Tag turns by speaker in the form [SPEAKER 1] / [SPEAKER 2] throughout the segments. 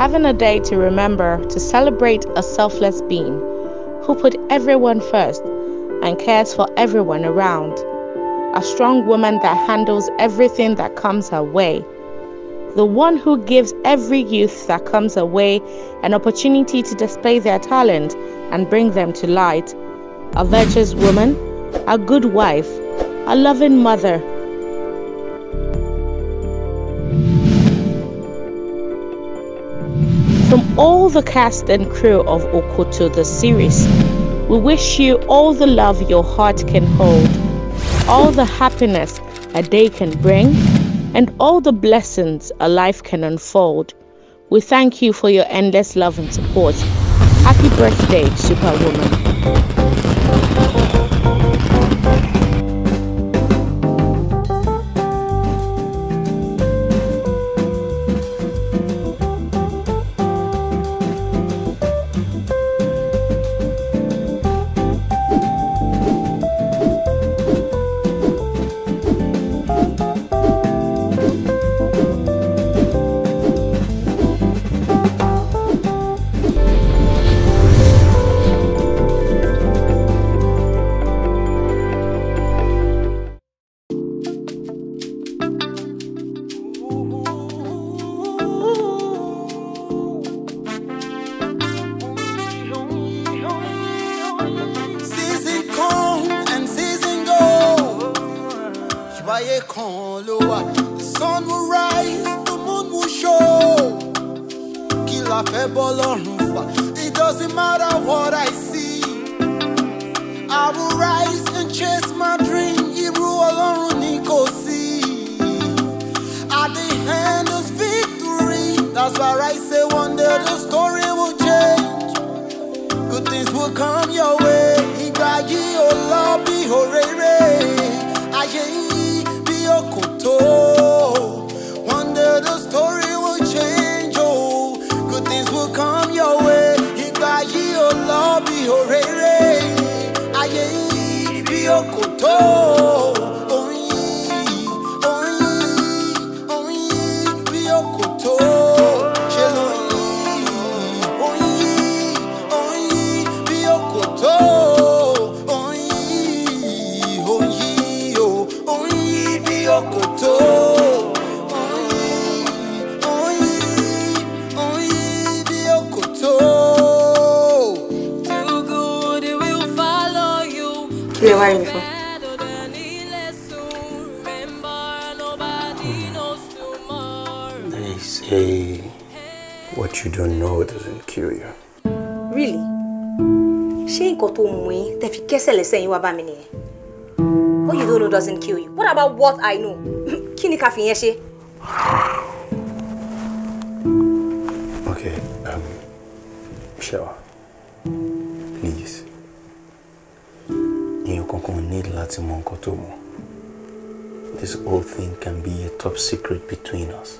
[SPEAKER 1] having a day to remember to celebrate a selfless being who put everyone first and cares for everyone around. A strong woman that handles everything that comes her way. The one who gives every youth that comes her way an opportunity to display their talent and bring them to light. A virtuous woman, a good wife, a loving mother. From all the cast and crew of Okoto the series, we wish you all the love your heart can hold, all the happiness a day can bring, and all the blessings a life can unfold. We thank you for your endless love and support. Happy birthday, Superwoman.
[SPEAKER 2] The sun will rise, the moon will show. It doesn't matter what I see. I will rise and chase my dream. At the end is victory. That's why I say one day the story will change. Good things will come your way. One day the story will change. Oh, good things will come your way.
[SPEAKER 3] Where are you from?
[SPEAKER 4] They say what you don't know doesn't kill you.
[SPEAKER 3] Really? She got to me. What you don't know doesn't kill you. What about what I know?
[SPEAKER 4] Okay, Shewa, please. You can't need Latimon Kotomo. This whole thing can be a top secret between us.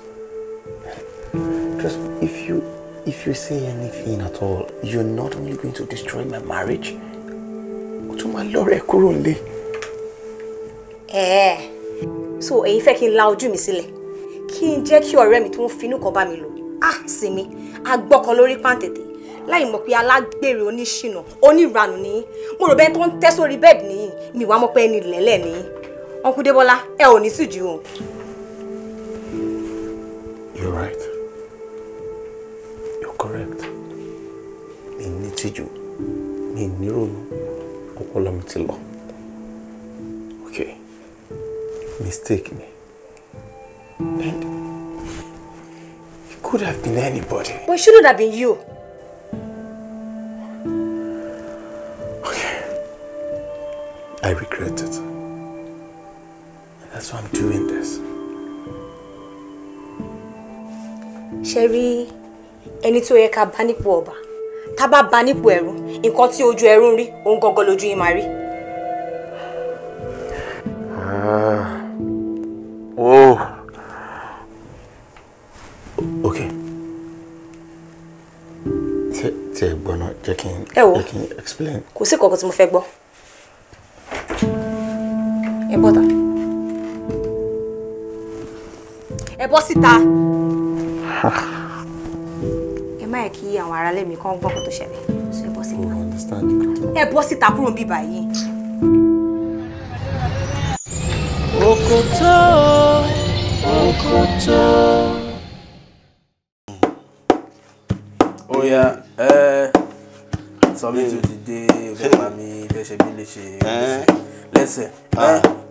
[SPEAKER 4] Just if you say anything at all, you're not only going to destroy my marriage, but to my Lord Kurunle.
[SPEAKER 3] So if I can loud you, Miss Lee, can Jack your remit won't finu kobamilo. Ah, see me, I book a lorry quantity. Like Mokia like berry only shino, only run ni. More bent on tesori bed ni, me one more penny leleni. Uncle Debola, only suit you.
[SPEAKER 4] You're right. You're correct. Me need you. Me nirono. Okolamitilo. Okay. Mistake me. And it could have been anybody.
[SPEAKER 3] But it shouldn't have been you.
[SPEAKER 4] Okay. I regret it. And that's why I'm doing this.
[SPEAKER 3] Sherry, any to a cabanic woba. Taba bani pueru, in coti oju erunri, on gogoloju imari.
[SPEAKER 4] Oh. Okay. Bono, Jackie, explain.
[SPEAKER 3] Kose koko ti mo fe gbo. E bota. E bo sita. àwọn aráalé mi kan gbọ́ kó tó ṣẹlẹ̀. So ẹ bọ́ síta.
[SPEAKER 4] I understand.
[SPEAKER 3] Ẹ bọ́ síta kúrò níbí báyìí.
[SPEAKER 2] Okoto, Okoto.
[SPEAKER 5] Oh yeah, something today, mommy, listen,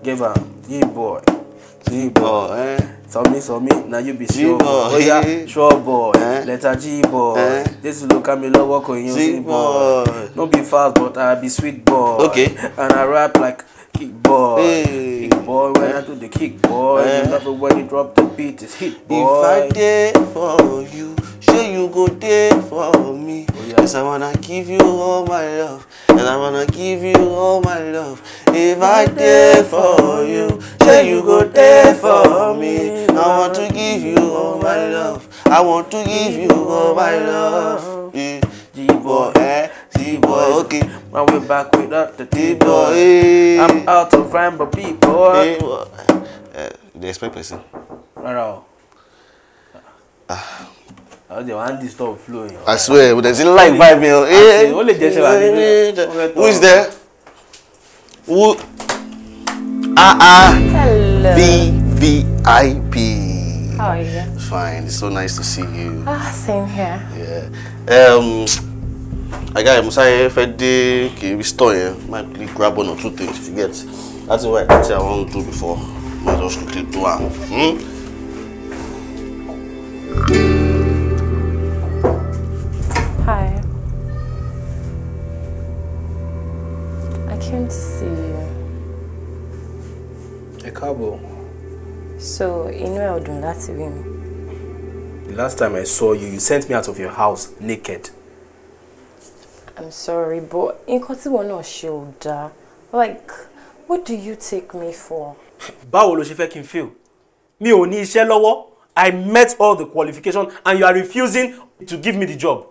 [SPEAKER 5] give her, G-boy, so me, now you be sure boy. Oh yeah, sure boy, letter G-boy, this is look at me love work on you, G-boy, don't be fast but I be sweet boy,
[SPEAKER 4] okay,
[SPEAKER 5] and I rap like kick boy, kick boy, when I do the kick boy, you love it when you drop the beat, it's hit boy.
[SPEAKER 6] If I did for you, sure you go there for me. Yes, I wanna give you all my love, and I wanna give you all my love. If I did for you, sure you go there for me. I want to give you all my love. I want to give you all my love. G-boy, G-boy, okay.
[SPEAKER 5] My way back without the
[SPEAKER 6] T-boy.
[SPEAKER 5] I'm out of rhyme, but B-boy.
[SPEAKER 6] The expect person.
[SPEAKER 5] Right. How do you want this stuff flowing?
[SPEAKER 6] I swear, but there's a light vibe here. Who is there? Who?
[SPEAKER 1] Hello.
[SPEAKER 6] VVIP.
[SPEAKER 1] How are you?
[SPEAKER 6] Fine. It's so nice to see you.
[SPEAKER 1] Same here.
[SPEAKER 6] Yeah. I got a Messiah FD store here. Might grab one or two things if you get. That's what I want to do before. Might just quickly do one.
[SPEAKER 1] Hi. I came to see you.
[SPEAKER 5] A cabo.
[SPEAKER 1] So, you know I don't like to be me.
[SPEAKER 5] The last time I saw you, you sent me out of your house naked.
[SPEAKER 1] I'm sorry, but in Kotiwo no shoulder. Like, what do you take me for?
[SPEAKER 5] Báwo ló ṣe fẹ́ kí n feel? Mi ò ní iṣẹ́ lọ́wọ́. I met all the qualifications and you are refusing to give me the job.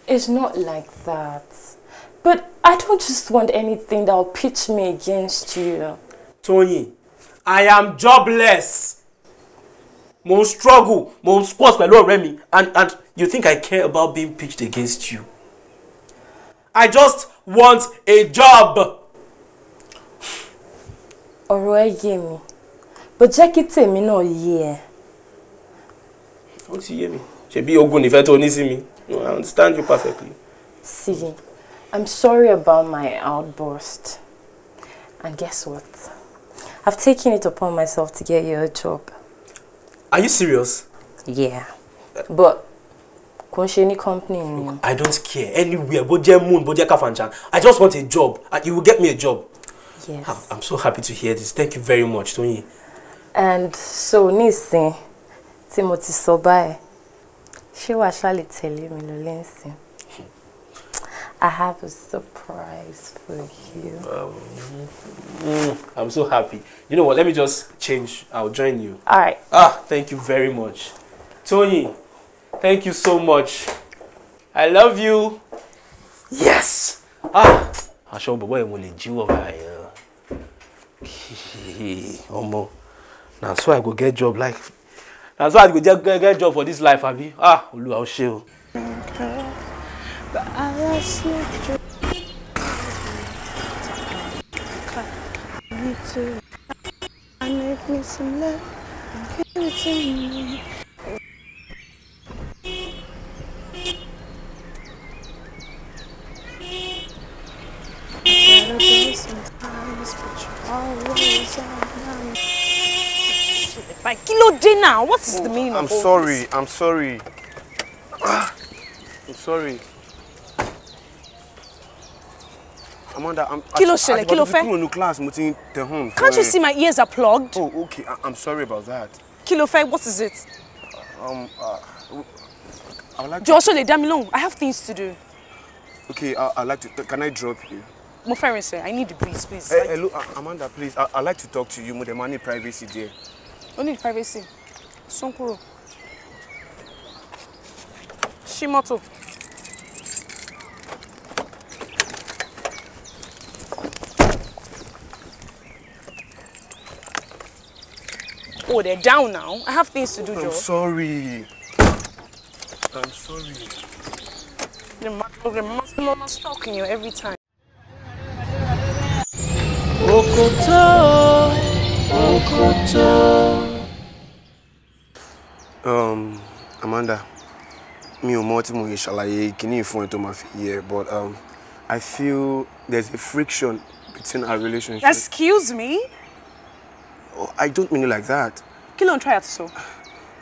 [SPEAKER 1] It's not like that. But I don't just want anything that will pitch me against you.
[SPEAKER 5] Tony, I am jobless. Mo struggle, mo sports pẹ̀lú ọ̀rẹ́ mi, and you think I care about being pitched against you? I just want a job.
[SPEAKER 1] Ọ̀rọ̀ ẹ yé mi. But jẹ́ kí tèmi náà yé ẹ.
[SPEAKER 5] Ó ti yé mi. Ṣebí ogun nífẹ̀ẹ́ tó ní sí mi. No, I understand you perfectly.
[SPEAKER 1] See, I'm sorry about my outburst. And guess what? I've taken it upon myself to get you a job.
[SPEAKER 5] Are you serious?
[SPEAKER 1] Yeah. But any company.
[SPEAKER 5] Look, I don't care. Anywhere. Boje moon, boje kafanchan. I just want a job. And you will get me a job.
[SPEAKER 1] Yes.
[SPEAKER 5] I'm so happy to hear this. Thank you very much, Tony.
[SPEAKER 1] And so, Nisi, Timothy Sobai, she was actually telling me, Lolensi, I have a surprise for you.
[SPEAKER 5] I'm so happy. You know what? Let me just change. I'll join you.
[SPEAKER 1] All right.
[SPEAKER 5] Thank you very much. Tony, thank you so much. I love you. Yes. I show boy mo le jiwo báyìí. Omo. Now so I go get job like. Now so I go get job for this life, abi. Oluwa o ṣé o.
[SPEAKER 1] I make me some love. Give it to me. Like kilo day now. What's the meaning of all this?
[SPEAKER 6] I'm sorry. I'm sorry. Amanda,
[SPEAKER 3] Kilo shele, kilo fe. Can't you see my ears are plugged?
[SPEAKER 6] Oh, okay. I'm sorry about that.
[SPEAKER 3] Kilo fe, what is it?
[SPEAKER 6] I would like
[SPEAKER 3] Joshua, Damilola, I have things to do.
[SPEAKER 6] Okay, I'd like to. Can I drop you?
[SPEAKER 3] My friend, sir, I need the breeze, please.
[SPEAKER 6] Hey, look, Amanda, please. I'd like to talk to you. More money privacy there.
[SPEAKER 3] I need privacy. Sonkuro. Shimoto. Oh, they're down now. I have things to do, Joe.
[SPEAKER 6] I'm sorry. I'm sorry.
[SPEAKER 1] The mama stalking you every time.
[SPEAKER 5] Okoto, Okoto.
[SPEAKER 6] Amanda, mi ò mọ̀ tí mo yẹ ṣàlàyé kíní fún ẹ tó máa fi yé, but I feel there's a friction between our relationship.
[SPEAKER 1] Excuse me?
[SPEAKER 6] Oh, I don't mean it like that.
[SPEAKER 1] Kí ló ń try to so?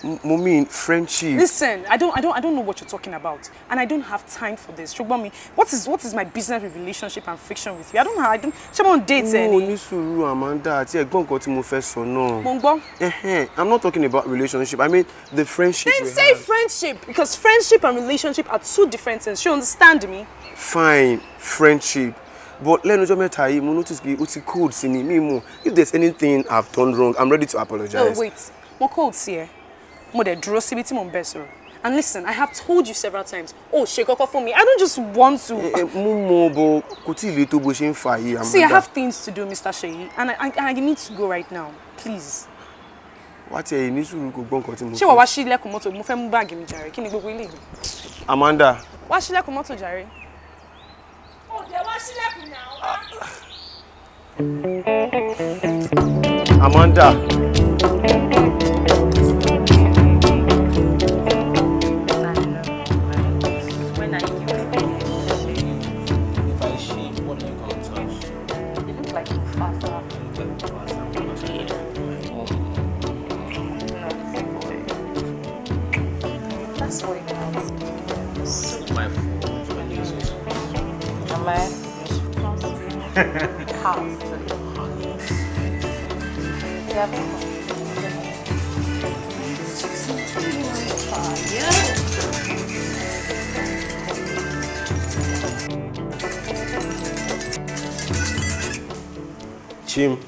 [SPEAKER 6] I mean friendship.
[SPEAKER 1] Listen, I don't know what you're talking about, and I don't have time for this. Shogbomi, what is my business with relationship and friction with you? I don't. Someone dates any.
[SPEAKER 6] No, ní sùúrù, Amanda. Tí ẹ̀gbọ́n nǹkan tí mo fẹ́ sọ náà.
[SPEAKER 1] Mo ń gbọ́.
[SPEAKER 6] I'm not talking about relationship. I mean the friendship.
[SPEAKER 1] Then say friendship, because friendship and relationship are two different things. You understand me?
[SPEAKER 6] Fine, friendship. But lẹ́nu ọjọ́ mẹ́ta yìí, mo notice pé ó ti cold sí mi mo. If there's anything I've done wrong, I'm ready to apologize.
[SPEAKER 1] No, wait. Mo cold sí ẹ. Mo dẹ̀ dúró síbi tí mo ń bẹ̀ sọ̀rọ̀. And listen, I have told you several times, oh, ṣe kọ́kọ́ fún me. I don't just want to.
[SPEAKER 6] Mo mọ̀ bó kò tí ì le tó bó ṣe ń fà yìí.
[SPEAKER 1] See, I have things to do, Mr. Sheyi, and I need to go right now. Please.
[SPEAKER 6] Wá tí ẹ ní sùúrù kò gbọ́ nǹkan tí mo fẹ́.
[SPEAKER 1] Ṣé wàá wá ṣílẹ̀kùn mọ́tò? Mo fẹ́ mú báàgì mi jàre. Kí ni gbogbo ilé yìí?
[SPEAKER 6] Amanda.
[SPEAKER 1] Wá ṣílẹ̀kùn mọ́tò jàre. Oh, dẹ̀ wá ṣílẹ̀kùn náà.
[SPEAKER 6] Amanda.
[SPEAKER 5] Jim.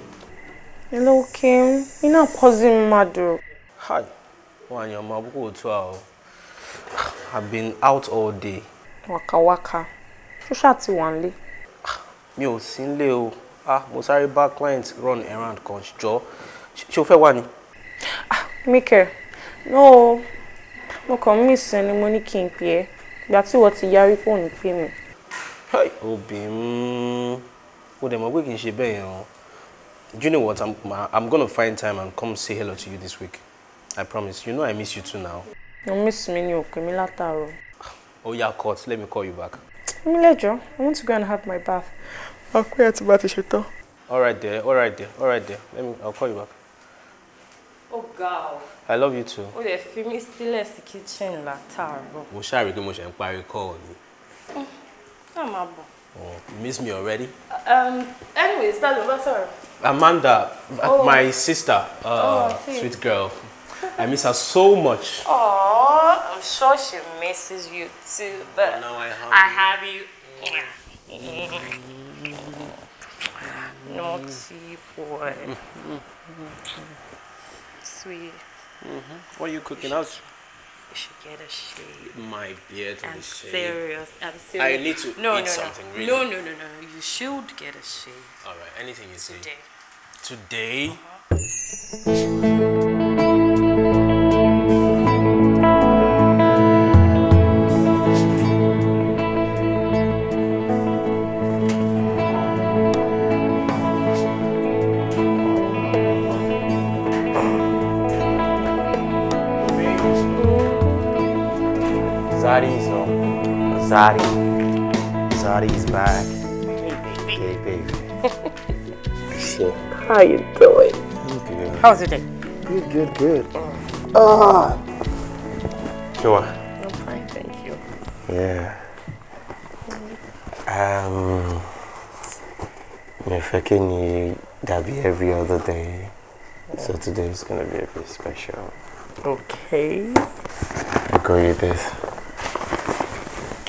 [SPEAKER 1] Hello, Kim. You're not pausing mad.
[SPEAKER 5] Hi. One your mom go to. I've been out all day.
[SPEAKER 1] Waka waka. Ṣó one lé.
[SPEAKER 5] Mi ò sí nílé o. Mo sáré bá client run errand kan jọ. Ṣé o fẹ́ wá ni?
[SPEAKER 1] Mike. No. Mo kàn miss ẹni mo ní kí n pè ẹ́. Ìgbà tí wọ́n ti yarí pé ò ní pè mí.
[SPEAKER 5] Hi. Obìnrin. Ó dẹ̀ mọ̀ pé kì í ṣe bẹ́ẹ̀ yẹn o. Do you know what? I'm gonna find time and come say hello to you this week. I promise. You know I miss you too now.
[SPEAKER 1] You miss me, you pè mí látàárọ̀.
[SPEAKER 5] Oh yeah, cut. Let me call you back.
[SPEAKER 1] I want to go and have my bath. I'll quit at about the
[SPEAKER 5] All right there. I'll call you back.
[SPEAKER 1] Oh God.
[SPEAKER 5] I love you too.
[SPEAKER 1] Oh, they feel me still in the kitchen látàárọ̀.
[SPEAKER 5] Mo ṣàrí pé mo ṣe ń parí call ni.
[SPEAKER 1] Oh,
[SPEAKER 5] you miss me already?
[SPEAKER 1] Anyways, that's over, sir.
[SPEAKER 5] Amanda, my sister, sweet girl. I miss her so much.
[SPEAKER 1] Oh, I'm sure she misses you too, but
[SPEAKER 5] now I
[SPEAKER 1] have you. Naughty boy. Sweet.
[SPEAKER 5] What are you cooking out?
[SPEAKER 1] You should get a shave.
[SPEAKER 5] My beard
[SPEAKER 1] I'm
[SPEAKER 5] is shaved.
[SPEAKER 1] serious.
[SPEAKER 5] I need to eat something, really.
[SPEAKER 1] No. You should get a shave.
[SPEAKER 5] All right, anything you say.
[SPEAKER 1] Today?
[SPEAKER 6] Zari's back.
[SPEAKER 1] Hey, baby.
[SPEAKER 6] So,
[SPEAKER 1] how you doing?
[SPEAKER 6] I'm good.
[SPEAKER 1] How's your day?
[SPEAKER 6] Good. Sure.
[SPEAKER 1] I'm fine, thank you.
[SPEAKER 6] Yeah. If I can, that'll be every other day. So today is gonna be a bit special.
[SPEAKER 1] Okay.
[SPEAKER 6] I'll go with this.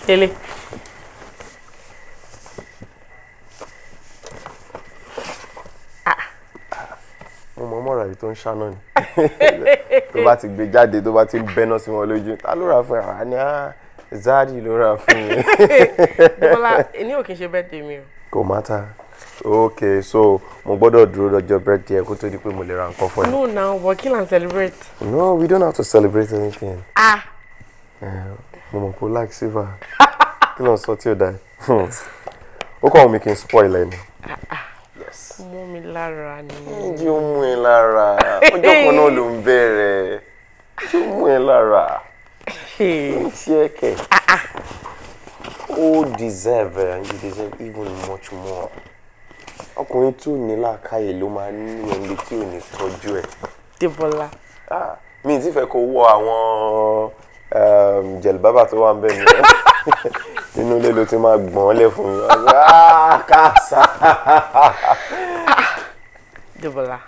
[SPEAKER 1] Lily.
[SPEAKER 6] Mọ̀mọ́ rẹ̀ tó ń ṣáná ni. Tó bá ti gbé jáde, tó bá ti bẹ́ná sí wọn lójú. Ta ló rà fún ẹ? Àní Zari ló rà fún mi.
[SPEAKER 1] Debola, èní ò kí n ṣe birthday mi o.
[SPEAKER 6] Kò matter. Okay, so mo gbọ́dọ̀ dúró lọ́jọ́ birthday kó tó di pé mo lè ra nǹkan fún ẹ.
[SPEAKER 1] No, now, but kill and celebrate.
[SPEAKER 6] No, we don't have to celebrate anything.
[SPEAKER 7] Mo mọ̀ like silver. Kí ló ń sọ tí ó dá? Ó kàn mi kí n spoil ẹ ni. Yes.
[SPEAKER 1] Mú mi lára ni.
[SPEAKER 7] Jí ó mú ẹ lára. Ọjọ́ kan náà ló ń bẹ̀rẹ̀. Jí ó mú ẹ lára. Tí ẹ kẹ̀. Ó deserve and you deserve even much more. Ọkùnrin tó ní làákàyè ló máa ní ẹni tí ò ní tọ́jú ẹ̀.
[SPEAKER 1] Debola.
[SPEAKER 7] Mi ti fẹ́ kó wọ àwọn jẹ̀lbábà tó wà ń bẹ̀ ni. Inú ilé ló ti máa gbọ̀n lẹ̀ fún mi. Kásá.
[SPEAKER 1] Debola,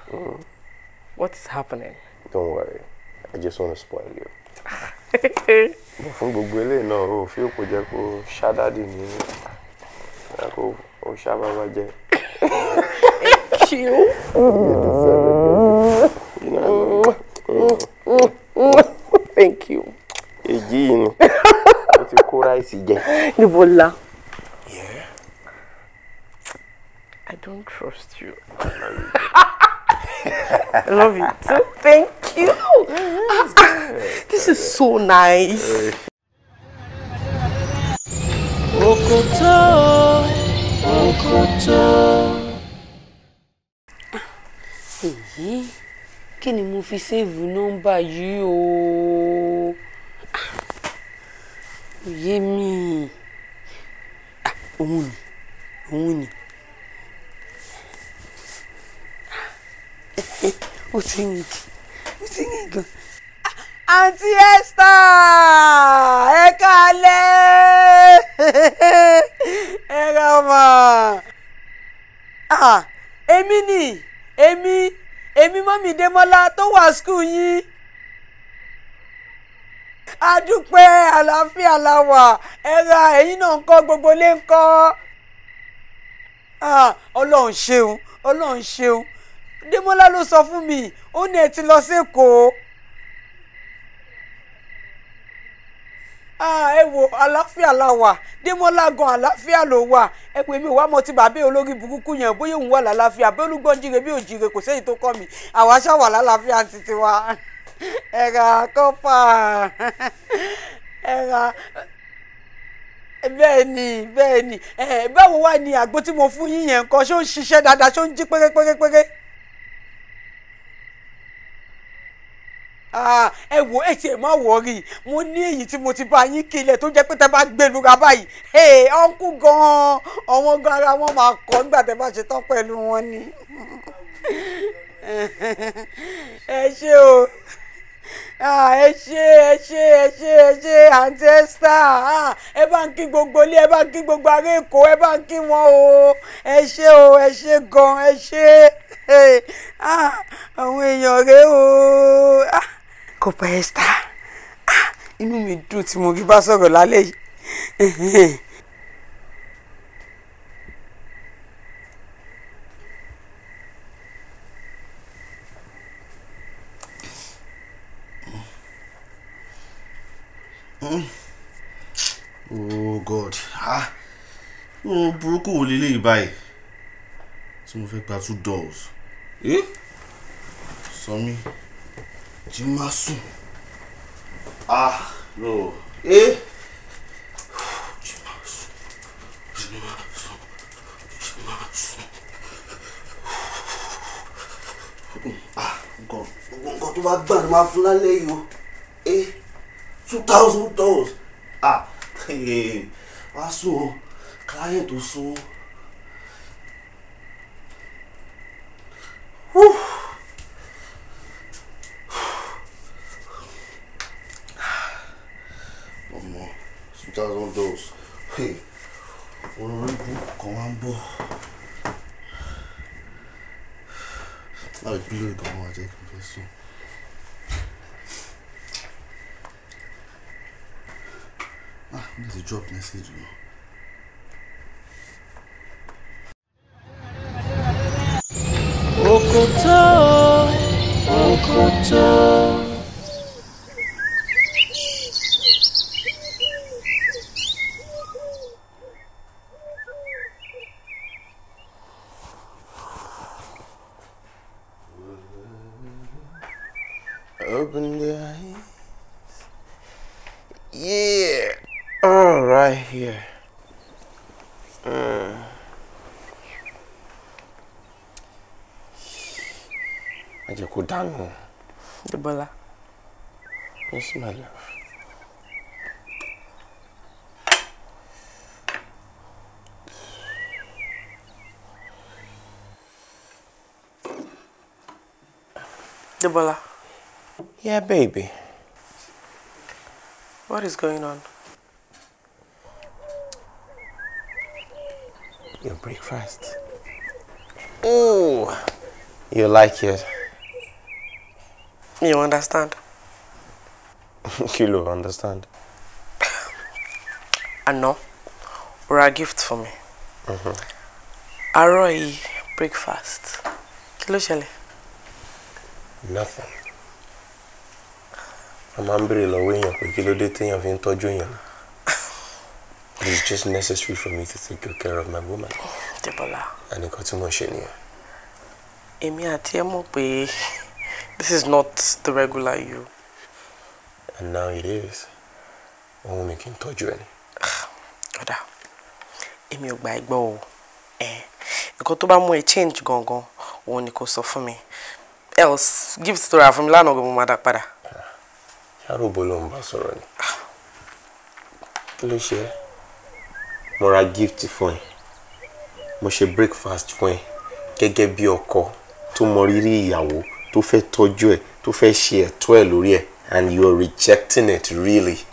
[SPEAKER 1] what is happening?
[SPEAKER 7] Don't worry, I just want to spoil you. Fún gbogbo eléyìí náà, o fi òkò jẹ́ kó ṣádádì ní kó o ṣábàbà jẹ́.
[SPEAKER 1] Cute. Thank you.
[SPEAKER 7] Èjì yìí ni o ti kó ráìsì jẹ.
[SPEAKER 1] Debola.
[SPEAKER 7] Yeah.
[SPEAKER 1] I don't trust you. I love you too. Thank you. This is so nice.
[SPEAKER 2] Okoto, Okoto.
[SPEAKER 8] Kí ni mo fi save nọ́mbà yìí o? Yé mi. Òun ni. Ó ti ń gan. Auntie Esther, ẹ káalẹ́. Ẹ ra ma. Èmi mọ́mì Dẹ́mọ́lá tó wà school yín. A dúpẹ́ àlàáfíà la wà. Ẹ ra ẹ̀yin náà ńkọ́ gbogbo lé ńkọ́. Ọlọ́run ṣeun. Dẹ́mọ́lá ló sọ fún mi, ó ní ẹ ti lọ s'Èkó. Ẹ wo àlàáfíà la wà. Dẹ́mọ́lá gan àlàáfíà ló wà. Ẹ pè mí wá mọ́ ti bàbá olórí burúkú yẹn bóyá òun wà lálàáfíà bóyá olúgbọ́n jíire bí òjìire kò sẹ́yìn tó kọ́ mi. Àwa ṣá wà lálàáfíà títí wa. Ẹ̀rà kọ́pà. Ẹ̀rà. Bẹ́ẹ̀ ni. Báwo wá ni àgbo tí mo fún yín yẹn nǹkan ṣó ń ṣiṣẹ́ dáadáa ṣó ń jí pérépérépéré? Ẹ wo ẹ tiẹ̀ má wọrí mo ní èyí tí mo ti bá yín kílẹ̀ tó jẹ́ pé tẹ́ bá gbẹ̀lú ra báyìí ọ̀nkú gan-an ọ̀wọ́n gan ara wọn máa kọ́ nígbà tẹ́ bá ṣe tán pẹ̀lú wọn ni. Ẹ ṣé o ẹ ṣé Aunty Esther ẹ bá ń kí gbogbo ilé ẹ bá ń kí gbogbo ará Èkó ẹ bá ń kí wọn o ẹ ṣé gan ẹ ṣé àwọn èèyàn rẹ o. Kọ́pà Esther inú mi dùn tí mo rí bá sọ̀rọ̀ lálẹ́ yìí.
[SPEAKER 6] Oh God. Burúkú wo lélẹ́yìí báyìí tí mo fẹ́ gba $2. Sọ mí jí má sùn. No. Jí má sùn. Nǹkan tó bá gbà ni máa fún lálẹ́ yìí o. $2,000. Wá sùn o, client tó sùn. Ọmọ $2,000. Olórí burúkú kan wá ń bọ̀. Láì bílẹ̀ gan wá jẹ́ kí n fẹ́ sùn. There's a drop message.
[SPEAKER 2] Okoto, Okoto.
[SPEAKER 6] Open the eyes,
[SPEAKER 7] Yeah. All right here. I just go down.
[SPEAKER 5] Debola.
[SPEAKER 7] Yes, my love.
[SPEAKER 5] Debola.
[SPEAKER 7] Yeah, baby.
[SPEAKER 5] What is going on?
[SPEAKER 7] Your breakfast. Oh, you like it?
[SPEAKER 5] You understand?
[SPEAKER 7] Kilo, understand?
[SPEAKER 5] I know. Or a gift for me. Arroy breakfast. Kí ló ṣẹlẹ̀?
[SPEAKER 7] Nothing. I'm angry lọ́wọ́ èèyàn pé kí ló dé téèyàn fi ń tọ́jú èèyàn. It is just necessary for me to take good care of my woman.
[SPEAKER 5] Debola.
[SPEAKER 7] And nǹkan tí mo ṣe nìyẹn.
[SPEAKER 5] Èmi àti ẹ mọ̀ pé this is not the regular you.
[SPEAKER 7] And now it is. Òun mi kì í tọ́jú ẹni.
[SPEAKER 5] Ọ̀dà. Èmi ò gba ẹgbọ́ o. Nǹkan tó bá mú ẹ change gangan, òun ni kò sọ fún mi. Else, gift to her from mi lánàá mo máa dá padà.
[SPEAKER 7] Ṣàròbó ló ń bá sọ̀rọ̀ ni. Kí ló ṣe é? Mo ra gift fún ẹ. Mo ṣe breakfast fún ẹ. Gẹ́gẹ́ bí ọkọ tó mọ rírì ìyàwó tó fẹ́ tọ́jú ẹ tó fẹ́ ṣe ẹ̀tọ́ ẹ lórí ẹ and you are rejecting it really.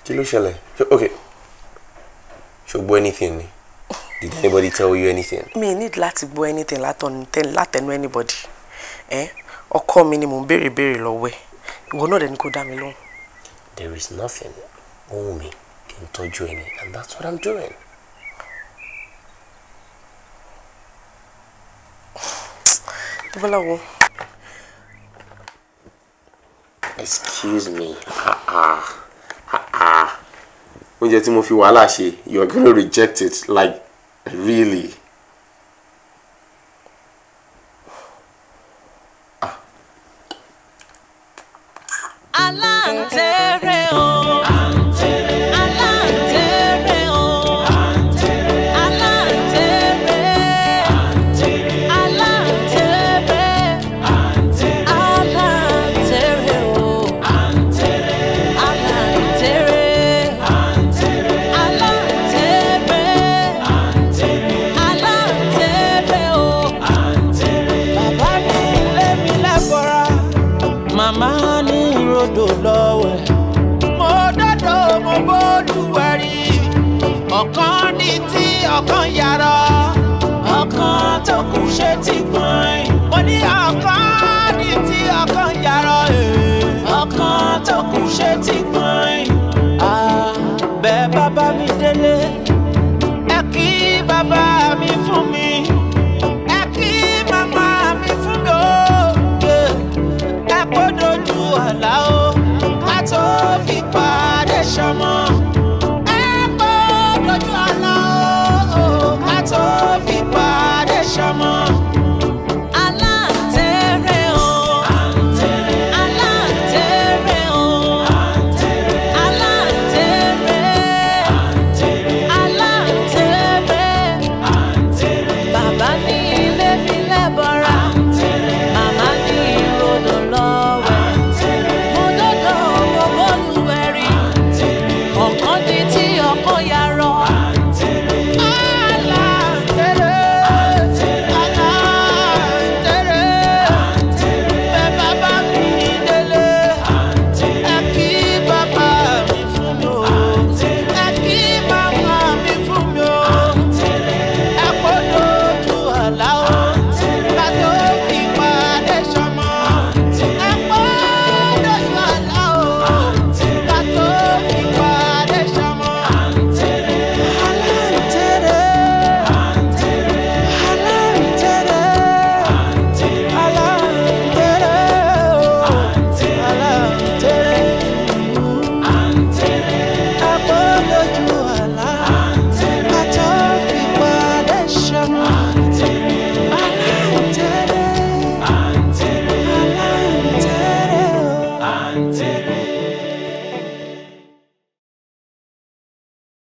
[SPEAKER 7] Kí ló ṣẹlẹ̀? Okay. Ṣó gbọ́ anything ni? Did anybody tell you anything?
[SPEAKER 5] Me need láti gbọ́ anything látẹnu anybody. Ọkọ mi ni mo ń béèrè lọ́wọ́ ẹ̀. Ìwọ náà dẹ̀ ni kó dá mi lóhùn.
[SPEAKER 7] There is nothing. Òun mi kì í tọ́jú ẹni and that's what I'm doing.
[SPEAKER 5] Debola wo.
[SPEAKER 7] Excuse me. Oúnjẹ tí mo fi wàhálà ṣe, you are going to reject it like really.
[SPEAKER 9] Aláǹtẹ̀rẹ̀